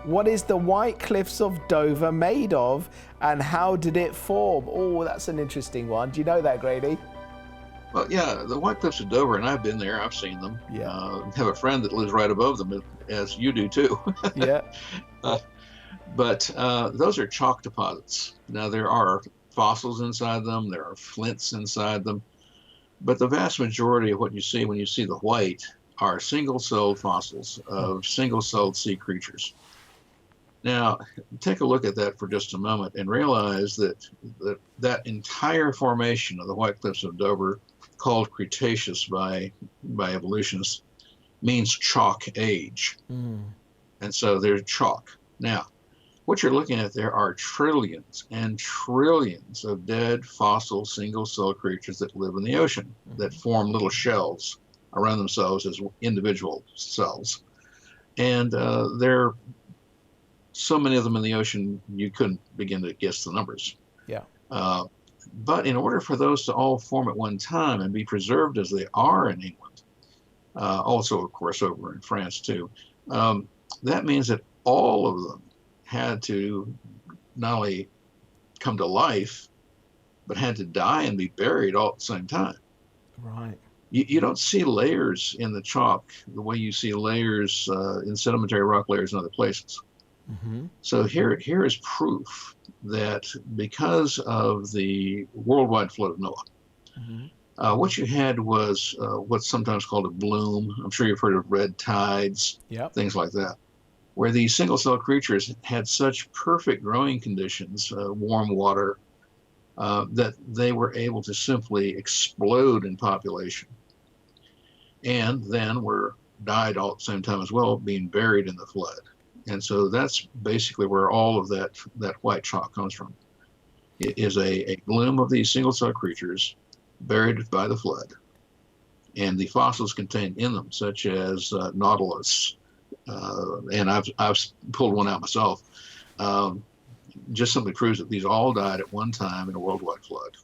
What is the White Cliffs of Dover made of, and how did it form? Oh, that's an interesting one. Do you know that, Grady? Well, yeah, the White Cliffs of Dover, and I've been there. I've seen them. Yeah. Have a friend that lives right above them, as you do too. Yeah. uh, but those are chalk deposits. Now there are fossils inside them. There are flints inside them. But the vast majority of what you see when you see the white are single-celled fossils of single-celled sea creatures. Now, take a look at that for just a moment and realize that entire formation of the White Cliffs of Dover, called Cretaceous by evolutionists, means chalk age. And so there's chalk. Now, what you're looking at there are trillions and trillions of dead fossil single-cell creatures that live in the ocean, that form little shells around themselves as individual cells. And there are so many of them in the ocean, you couldn't begin to guess the numbers. Yeah. But in order for those to all form at one time and be preserved as they are in England, also, of course, over in France too, that means that all of them had to not only come to life, but had to die and be buried all at the same time. Right. You don't see layers in the chalk the way you see layers in sedimentary rock layers in other places. So here is proof that because of the worldwide flood of Noah, what you had was what's sometimes called a bloom. I'm sure you've heard of red tides, things like that, where these single-cell creatures had such perfect growing conditions, warm water, that they were able to simply explode in population, and then died all at the same time as well, being buried in the flood. And so that's basically where all of that white chalk comes from. It is a bloom of these single-cell creatures buried by the flood, and the fossils contained in them, such as nautilus, and I've pulled one out myself, just simply proves that these all died at one time in a worldwide flood.